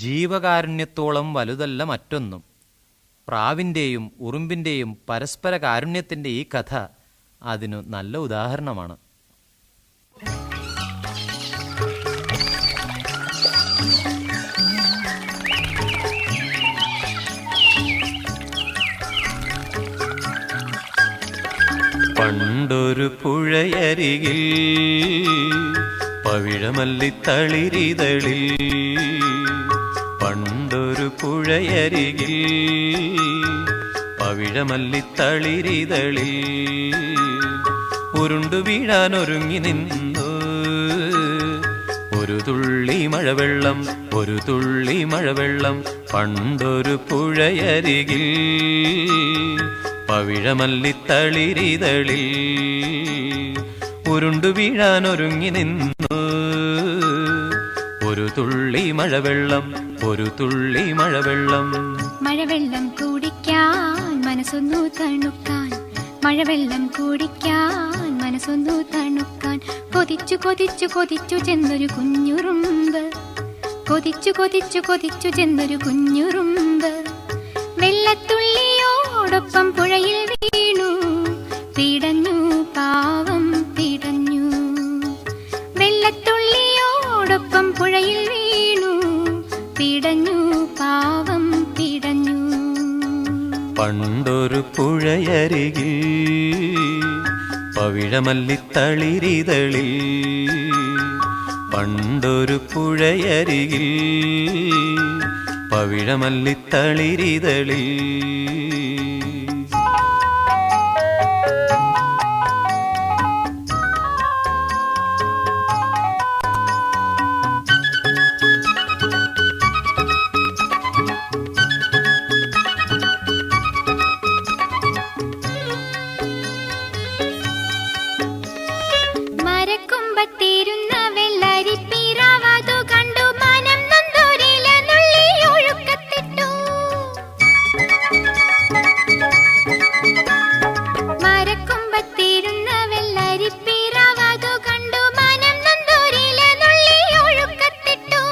ജീവകാരുണ്യത്തോളം വലുതല്ല മറ്റൊന്നും. പ്രാവിൻ്റെയും ഉറുമ്പിൻ്റെയും പരസ്പര കാരുണ്യത്തിൻ്റെ ഈ കഥ അതിനു നല്ല ഉദാഹരണമാണ്. പണ്ടൊരു പുഴയരികിൽ പവിഴമല്ലിത്തളിരിതളിൽ, പണ്ടൊരു പുഴയരികിൽ പവിഴമല്ലിത്തളിരിതളിൽ ഉരുണ്ടു വീഴാനൊരുങ്ങി നിന്നു ഒരു തുള്ളി മഴവെള്ളം, ഒരു തുള്ളി മഴവെള്ളം. പണ്ടൊരു പുഴയരികിൽ പവിഴമല്ലിത്തളിരിതളിൽ ഉരുണ്ടു വീഴാനൊരുങ്ങി നിന്നു ഒരു തുള്ളി മഴവെള്ളം, ഒരു തുള്ളി മഴവെള്ളം. മഴവെള്ളം കുടിക്കാൻ മനസ്സൊന്നു തണുക്കാൻ, മഴവെള്ളം കുടിക്കാൻ മനസ്സൊന്നു തണുക്കാൻ. കൊതിച്ചു കൊതിച്ചു കൊതിച്ചു ചെന്നൊരു കുഞ്ഞുറുമ്പ്, കൊതിച്ചു കൊതിച്ചു കൊതിച്ചു ചെന്നൊരു കുഞ്ഞുറുമ്പ്. വെള്ളത്തുള്ളിയോടൊപ്പം പുഴയിൽ വീണു പിടഞ്ഞു, പാവം പിടഞ്ഞു. വെള്ളത്തുള്ളിയോടൊപ്പം പുഴയിൽ വീണു പിടഞ്ഞു, പാവം പിടഞ്ഞു. പണ്ടൊരു പുഴയരികിൽ പവിഴമല്ലിത്തളിരിതളിൽ, പണ്ടൊരു പുഴയരികിൽ പവിഴമല്ലിത്തളിരിതളിൽ. മരക്കൊമ്പത്തിരുന്ന വെള്ളരിപ്പിറാവതു കണ്ടു മനം നൊന്തൊരില നുള്ളി ഒഴുക്കത്തിട്ടു. മരക്കൊമ്പത്തിരുന്ന വെള്ളരിപ്പിറാവതു കണ്ടു മനം നൊന്തൊരില നുള്ളി ഒഴുക്കത്തിട്ടു.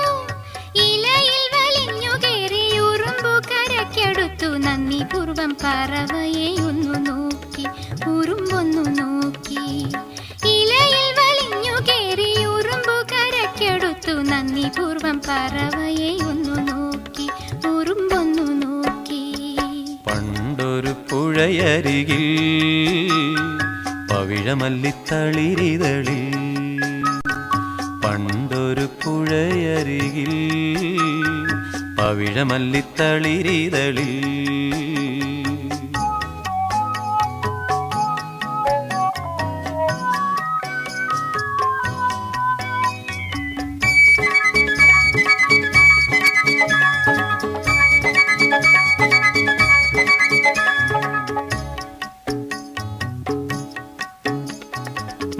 ഇലയിൽ വലിഞ്ഞു കയറി ഉറുമ്പു കരക്കെടുത്തു. നന്ദി പൂർവം പറവയെ ഒന്നു നോക്കി, ഉറുമ്പൊന്നു നോക്കി. ഇലയിൽ വലിഞ്ഞു കയറി ഉറുമ്പു കരക്കെടുത്തു. നന്ദി പൂർവം പറവയെ ഒന്നു നോക്കി, ഉറുമ്പൊന്നു നോക്കി. പണ്ടൊരു പുഴയരികിൽ പവിഴമല്ലിത്തളിരിതളിൽ, പണ്ടൊരു പുഴയരികിൽ പവിഴമല്ലിത്തളിരിതളിൽ.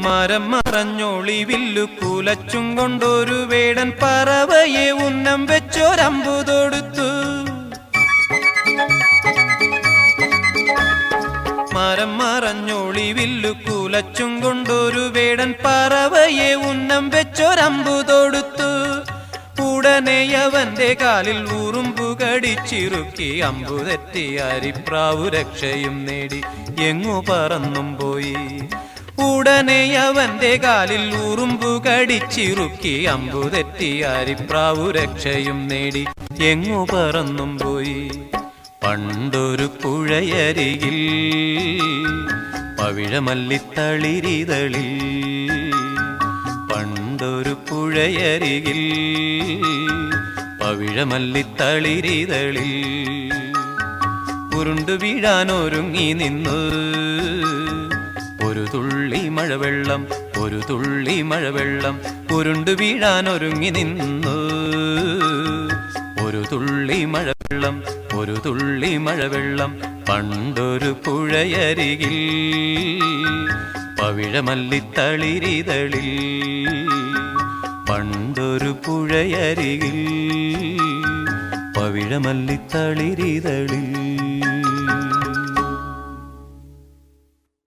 മരം മറഞ്ഞൊളിവില്ലു കുലച്ചും കൊണ്ടൊരു വേടൻ പറവയെ ഉന്നം വെച്ചൊരമ്പു തൊടുത്തു. മരം മറഞ്ഞൊളിവില്ലു കുലച്ചും കൊണ്ടൊരു വേടൻ പറവയെ ഉന്നം വെച്ചൊരമ്പു തൊടുത്തു. ഉടനെ അവന്റെ കാലിൽ ഉറുമ്പു കടിച്ചിറുക്കി. അമ്പു തെറ്റി അരിപ്രാവു രക്ഷയും നേടി എങ്ങു പറന്നും പോയി. ഉടനെ അവന്റെ കാലിൽ ഉറുമ്പു കടിച്ചിറുക്കി. അമ്പു തെറ്റി അരിപ്രാവു രക്ഷയും നേടി എങ്ങു പറന്നും പോയി. പണ്ടൊരു പുഴയരികിൽ പവിഴമല്ലിത്തളിരിതളിൽ, പണ്ടൊരു പുഴയരികിൽ പവിഴമല്ലിത്തളിരിതളിൽ ഉരുണ്ടു വീഴാനൊരുങ്ങി നിന്നു ഒരു തുള്ളി മഴവെള്ളം, ഒരു തുള്ളി മഴവെള്ളം. ഉരുണ്ടു വീഴാനൊരുങ്ങി നിന്നു ഒരു തുള്ളി മഴവെള്ളം, ഒരു തുള്ളി മഴവെള്ളം. പണ്ടൊരു പുഴയരികിൽ പവിഴമല്ലിത്തളിരിതളിൽ, പണ്ടൊരു പുഴയരികിൽ പവിഴമല്ലിത്തളിരിതളിൽ.